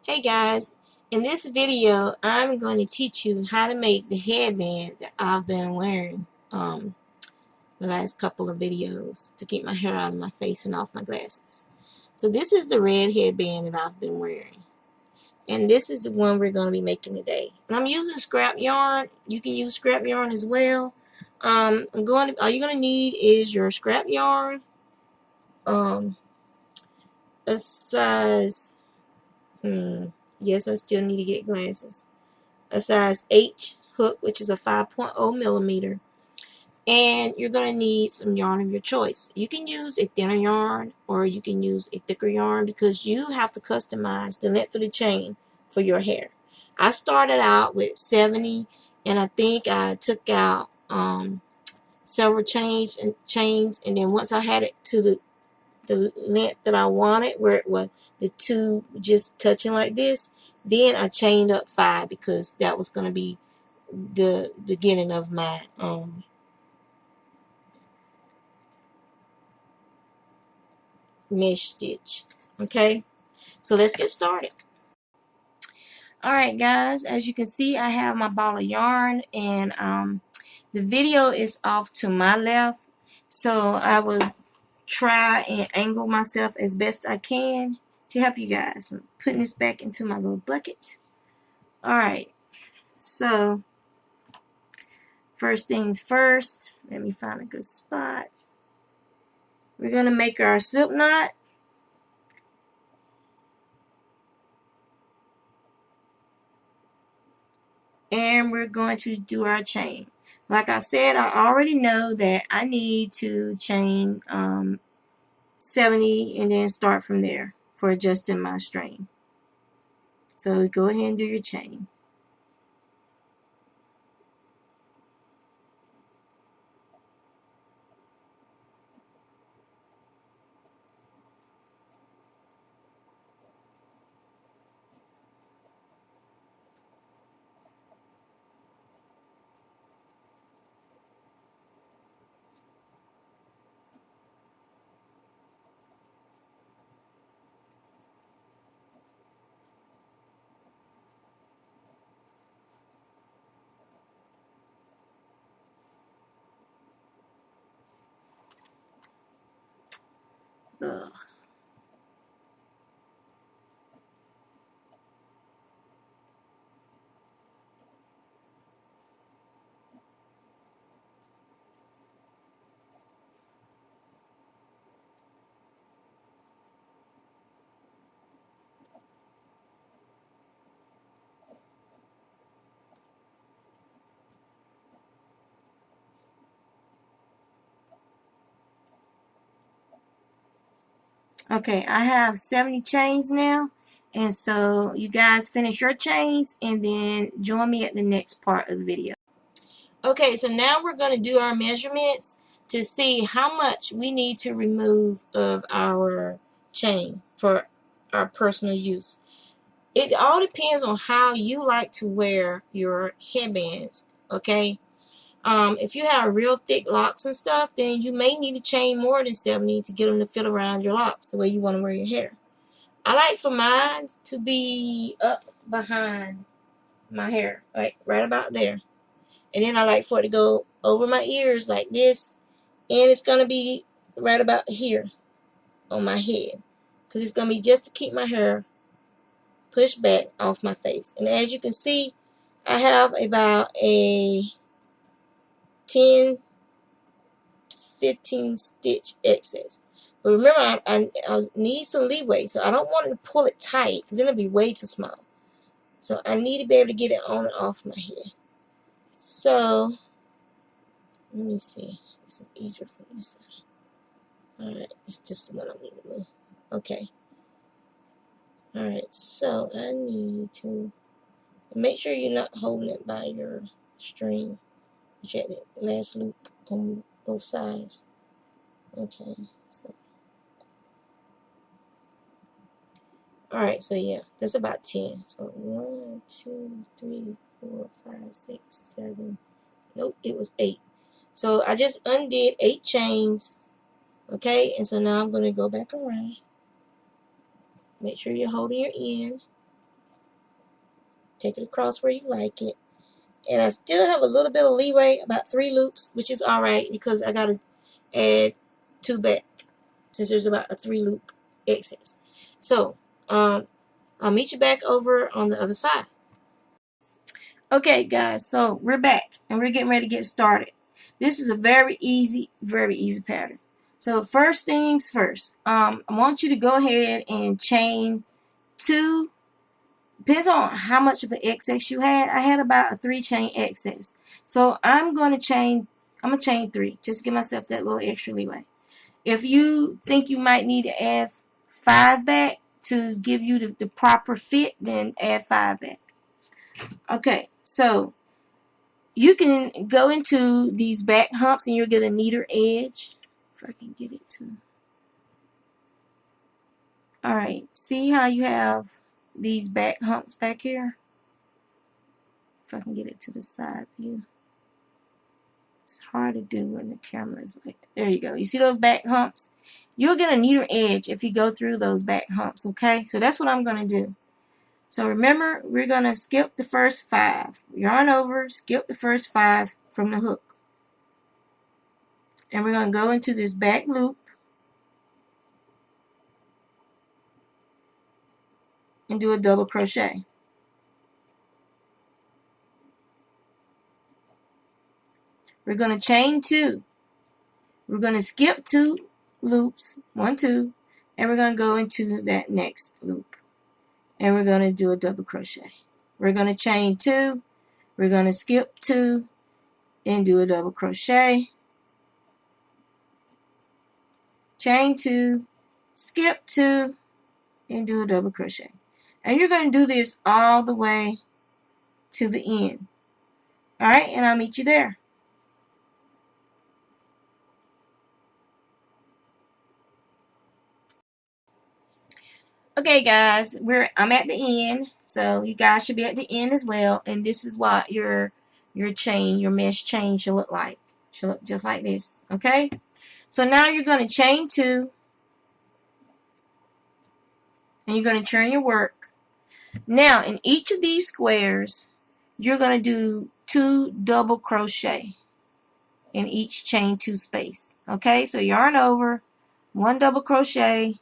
Hey guys, in this video I'm going to teach you how to make the headband that I've been wearing the last couple of videos to keep my hair out of my face and off my glasses. So this is the red headband that I've been wearing, and this is the one we're going to be making today. And I'm using scrap yarn. You can use scrap yarn as well. All you're going to need is your scrap yarn, a size yes, I still need to get glasses. A size H hook, which is a 5.0 millimeter, and you're going to need some yarn of your choice. You can use a thinner yarn or you can use a thicker yarn because you have to customize the length of the chain for your hair. I started out with 70, and I think I took out several chains, and then once I had it to the length that I wanted, where it was the two just touching like this, then I chained up 5 because that was going to be the beginning of my mesh stitch. Okay, so let's get started. Alright guys, as you can see, I have my ball of yarn, and the video is off to my left, so I will try and angle myself as best I can to help you guys. I'm putting this back into my little bucket. Alright, so first things first, let me find a good spot. We're going to make our slip knot. And we're going to do our chain. Like I said, I already know that I need to chain 70 and then start from there for adjusting my string. So go ahead and do your chain. Ugh. Okay, I have 70 chains now, and so you guys finish your chains and then join me at the next part of the video. Okay, so now we're going to do our measurements to see how much we need to remove of our chain for our personal use. It all depends on how you like to wear your headbands, okay? If you have real thick locks and stuff, then you may need to chain more than 70 to get them to fit around your locks the way you want to wear your hair. I like for mine to be up behind my hair, like right about there. And then I like for it to go over my ears like this, and it's going to be right about here on my head, because it's going to be just to keep my hair pushed back off my face. And as you can see, I have about a 10 15 stitch excess. But remember, I need some leeway, so I don't want to pull it tight because then it'll be way too small. So I need to be able to get it on and off my head. So let me see. This is easier from this side. Alright, it's just the one I need to move. Okay. Alright, so I need to make sure you're not holding it by your string. Check the last loop on both sides. Okay, so alright, so yeah, that's about 10. So 1, 2, 3, 4, 5, 6, 7. Nope, it was 8. So I just undid 8 chains. Okay, and so now I'm going to go back around. Make sure you're holding your end. take it across where you like it. And I still have a little bit of leeway, about 3 loops, which is alright because I got to add 2 back since there's about a 3 loop excess. So, I'll meet you back over on the other side. Okay, guys, so we're back and we're getting ready to get started. This is a very easy pattern. So first things first, I want you to go ahead and chain 2. Depends on how much of an excess you had. I had about a 3 chain excess. So I'm going to chain 3. Just to give myself that little extra leeway. If you think you might need to add 5 back to give you the proper fit, then add 5 back. Okay, so you can go into these back humps and you'll get a neater edge. If I can get it to. Alright, see how you have these back humps back here? If I can get it to the side view. It's hard to do when the camera is like, there you go. You see those back humps? You'll get a neater edge if you go through those back humps, okay? So that's what I'm going to do. So remember, we're going to skip the first 5. Yarn over, skip the first 5 from the hook. And we're going to go into this back loop and do a double crochet. We're going to chain 2. We're going to skip 2 loops, 1, 2, and we're going to go into that next loop. And we're going to do a double crochet. We're going to chain 2. We're going to skip 2 and do a double crochet. Chain 2, skip 2, and do a double crochet. And you're going to do this all the way to the end. Alright, and I'll meet you there. Okay, guys, I'm at the end, so you guys should be at the end as well. And this is what your chain, your mesh chain should look like. Should look just like this. Okay. So now you're going to chain 2, and you're going to turn your work. Now in each of these squares, you're going to do 2 double crochet in each chain 2 space. Okay. So yarn over, 1 double crochet.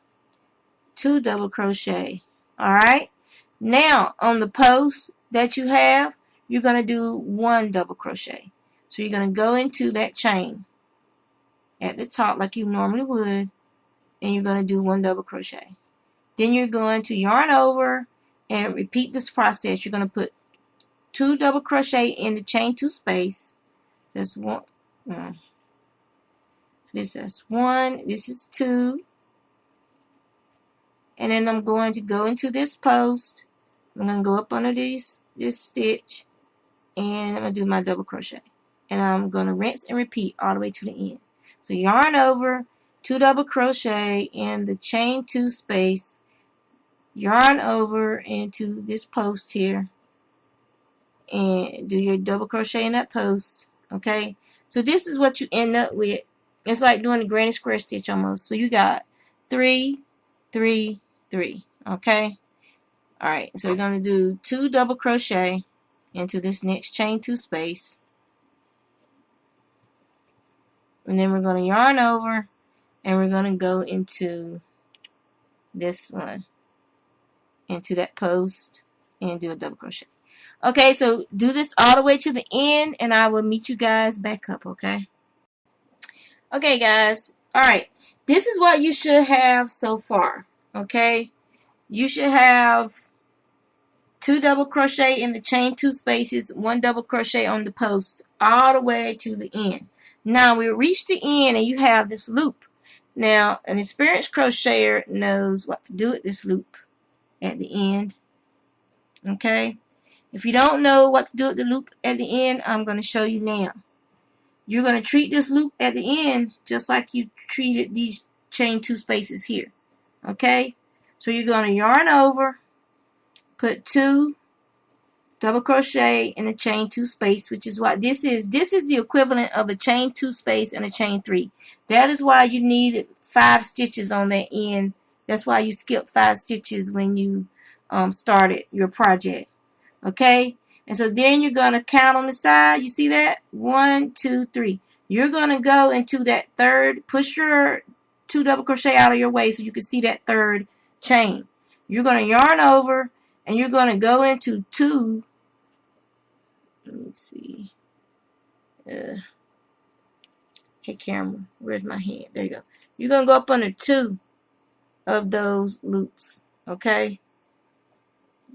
2 double crochet. Alright, now on the post that you have, you're going to do 1 double crochet. So you're going to go into that chain at the top like you normally would, and you're going to do 1 double crochet. Then you're going to yarn over and repeat this process. You're going to put 2 double crochet in the chain 2 space. That's 1. So this is 1, this is 2. And then I'm going to go into this post. I'm going to go up under this stitch, and I'm going to do my double crochet. And I'm going to rinse and repeat all the way to the end. So yarn over, 2 double crochet in the chain 2 space, yarn over into this post here, and do your double crochet in that post. Okay, so this is what you end up with. It's like doing a granny square stitch almost. So you got 3, 3, 3. Okay. Alright, so we're going to do 2 double crochet into this next chain 2 space. And then we're going to yarn over, and we're going to go into this one, into that post, and do a double crochet. Okay, so do this all the way to the end, and I will meet you guys back up, okay? Okay, guys. Alright, this is what you should have so far, okay? You should have 2 double crochet in the chain 2 spaces, 1 double crochet on the post, all the way to the end. Now we reach the end and you have this loop. Now an experienced crocheter knows what to do with this loop at the end. Okay, if you don't know what to do with the loop at the end, I'm going to show you now. You're going to treat this loop at the end just like you treated these chain 2 spaces here. Okay, so you're going to yarn over, put 2 double crochet in the chain 2 space, which is what this is. This is the equivalent of a chain 2 space and a chain 3. That is why you needed 5 stitches on that end. That's why you skipped 5 stitches when you started your project. Okay, and so then you're going to count on the side. You see that? 1, 2, 3. You're going to go into that third, push your 2 double crochet out of your way so you can see that third chain. You're going to yarn over and you're going to go into 2. Let me see. Hey camera, where's my hand? There you go. You're going to go up under 2 of those loops. Okay,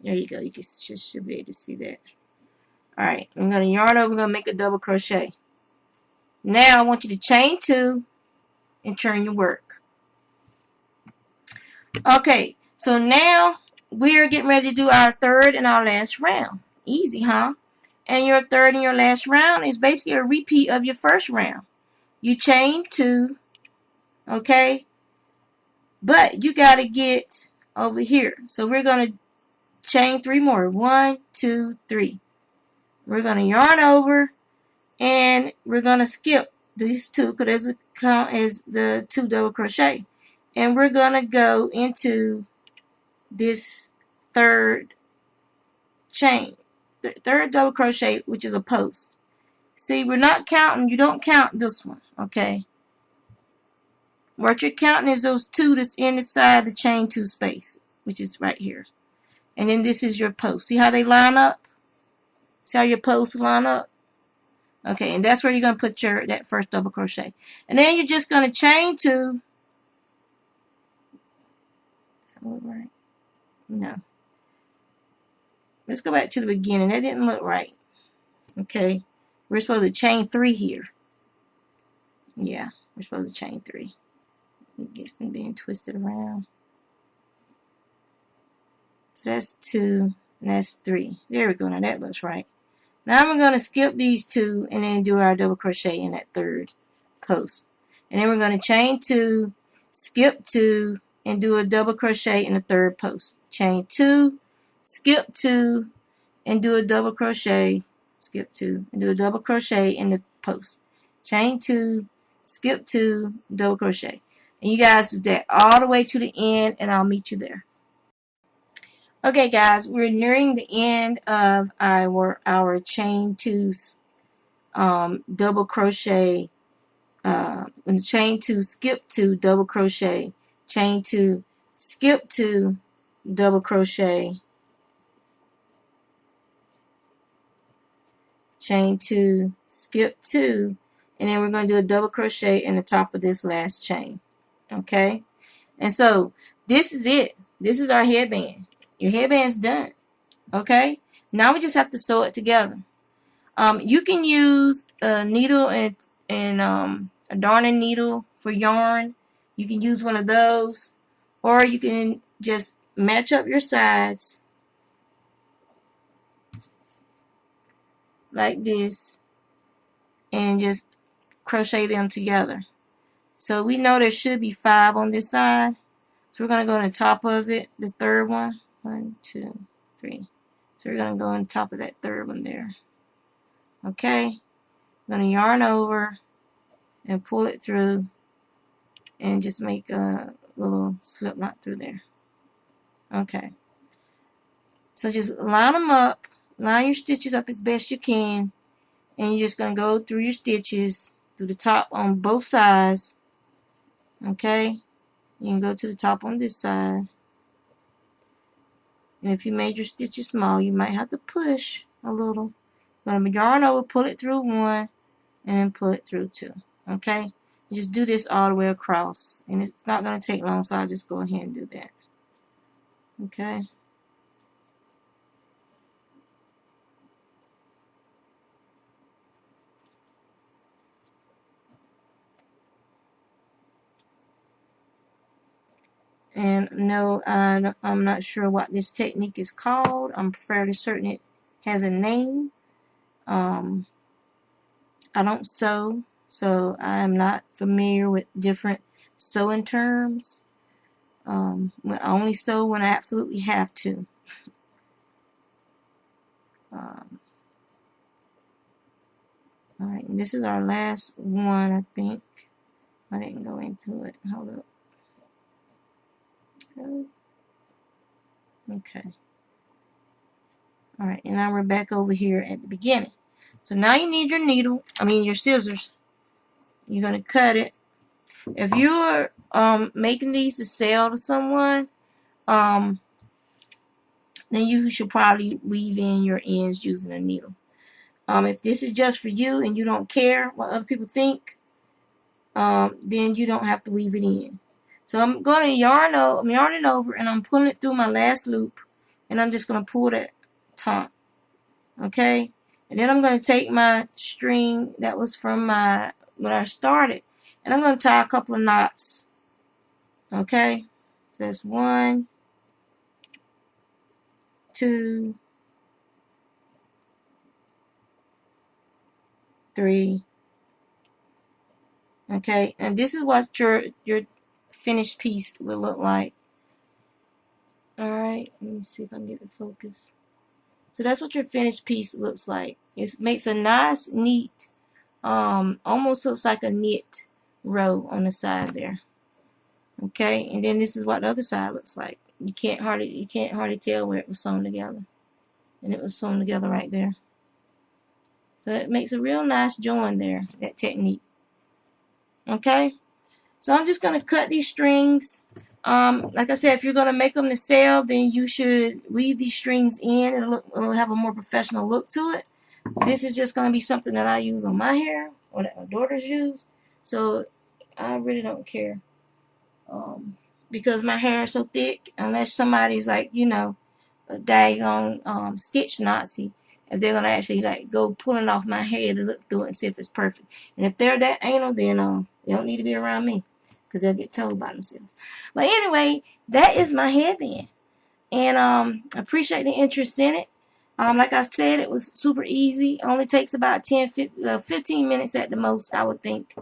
there you go. You should be able to see that. Alright, I'm going to yarn over, I'm going to make a double crochet. Now I want you to chain 2 and turn your work. Okay, so now we're getting ready to do our third and our last round. Easy, huh? And your third and your last round is basically a repeat of your first round. You chain 2, okay? But you got to get over here. So we're going to chain 3 more. 1, 2, 3. We're going to yarn over and we're going to skip these 2 because those count as the 2 double crochet. And we're going to go into this third chain, third double crochet, which is a post. See, we're not counting, you don't count this one, okay? What you're counting is those 2 that's inside the chain 2 space, which is right here. And then this is your post. See how they line up? See how your posts line up? Okay, and that's where you're going to put that first double crochet. And then you're just going to chain 2. Right? No. Let's go back to the beginning. That didn't look right. Okay. We're supposed to chain 3 here. Yeah, we're supposed to chain 3. Get from being twisted around. So that's 2, and that's 3. There we go. Now that looks right. Now we're going to skip these 2 and then do our double crochet in that third post. And then we're going to chain 2, skip 2, and do a double crochet in the third post. Chain 2, skip 2, and do a double crochet. Skip 2, and do a double crochet in the post. Chain 2, skip 2, double crochet. And you guys do that all the way to the end, and I'll meet you there. Okay, guys, we're nearing the end of our chain 2 double crochet. Chain 2, skip 2, double crochet. Chain 2, skip 2, double crochet. Chain 2, skip 2, and then we're going to do a double crochet in the top of this last chain. Okay, and so this is it. This is our headband. Your headband's done. Okay, now we just have to sew it together. You can use a needle and a darning needle for yarn. You can use one of those, or you can just match up your sides like this and just crochet them together. So we know there should be 5 on this side. So we're going to go on the top of it, the third one. 1, 2, 3. So we're going to go on the top of that third one there. Okay. I'm going to yarn over and pull it through and just make a little slip knot through there. Okay. So just line them up. Line your stitches up as best you can. And you're just going to go through your stitches through the top on both sides. Okay. You can go to the top on this side. And if you made your stitches small, you might have to push a little. You're going to yarn over, pull it through 1, and then pull it through 2. Okay? Just do this all the way across. And it's not going to take long, so I'll just go ahead and do that. Okay? And no, I'm not sure what this technique is called. I'm fairly certain it has a name. I don't sew, so I'm not familiar with different sewing terms. I only sew when I absolutely have to. Alright, this is our last one, I think. I didn't go into it. Hold up. Go. Okay. Alright, and now we're back over here at the beginning. So now you need your needle, your scissors. You're going to cut it. If you're making these to sell to someone, then you should probably weave in your ends using a needle. If this is just for you and you don't care what other people think, then you don't have to weave it in. So I'm going to yarn it over, and I'm pulling it through my last loop, and I'm just going to pull that top. Okay, and then I'm going to take my string that was from when I started, and I'm going to tie a couple of knots. Okay, so that's 1, 2, 3. Okay, and this is what your finished piece will look like. Alright, let me see if I can get the focus. So that's what your finished piece looks like. It makes a nice, neat, almost looks like a knit row on the side there. Okay, and then this is what the other side looks like. You can't hardly tell where it was sewn together, and it was sewn together right there. So it makes a real nice join there, that technique. Okay, so I'm just gonna cut these strings. Like I said, if you're gonna make them to sell, then you should weave these strings in. It'll have a more professional look to it. This is just gonna be something that I use on my hair, or that my daughters use. So I really don't care. Because my hair is so thick, unless somebody's like, a daggone stitch Nazi, if they're gonna actually like go pulling off my hair to look through it and see if it's perfect. And if they're that anal, then they don't need to be around me, because they'll get told by themselves. But anyway, that is my headband, and I appreciate the interest in it. Like I said, it was super easy. It only takes about 15 minutes at the most, I would think.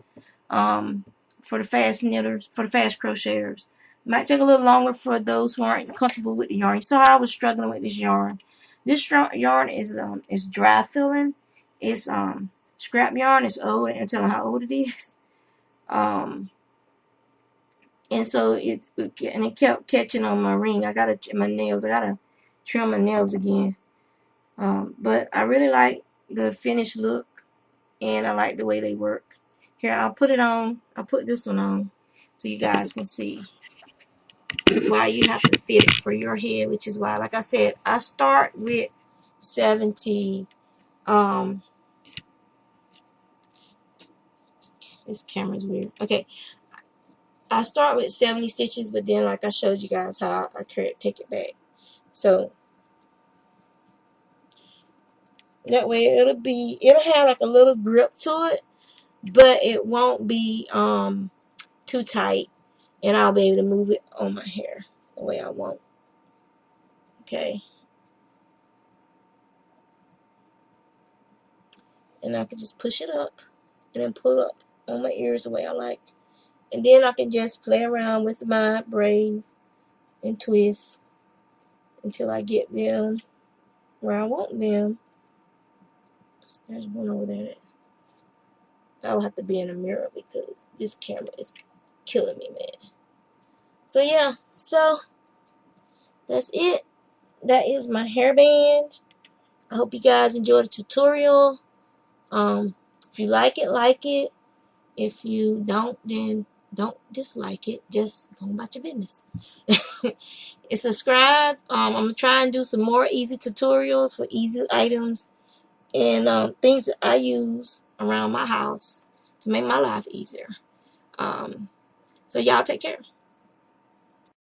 For the fast knitters, for the fast crocheters. It might take a little longer for those who aren't comfortable with the yarn. So I was struggling with this yarn. This yarn is dry filling. It's scrap yarn. It's old. I didn't tell them how old it is. And so it kept catching on my ring. My nails. I gotta trim my nails again. But I really like the finished look, and I like the way they work. Here, I'll put it on. I'll put this one on so you guys can see why you have to fit it for your head, which is why, like I said, I start with 70. This camera's weird. Okay, I start with 70 stitches, but then, like I showed you guys how I take it back. So that way it'll have like a little grip to it, but it won't be too tight, and I'll be able to move it on my hair the way I want. Okay, and I can just push it up and then pull up on my ears the way I like, and then I can just play around with my braids and twist until I get them where I want them. There's one over there that I will have to be in a mirror because this camera is killing me, man. So yeah, so that's it. That is my hairband. I hope you guys enjoyed the tutorial. If you like it. If you don't, then don't dislike it. Just go about your business. And subscribe. I'm going to try and do some more easy tutorials for easy items and things that I use around my house to make my life easier. So y'all take care.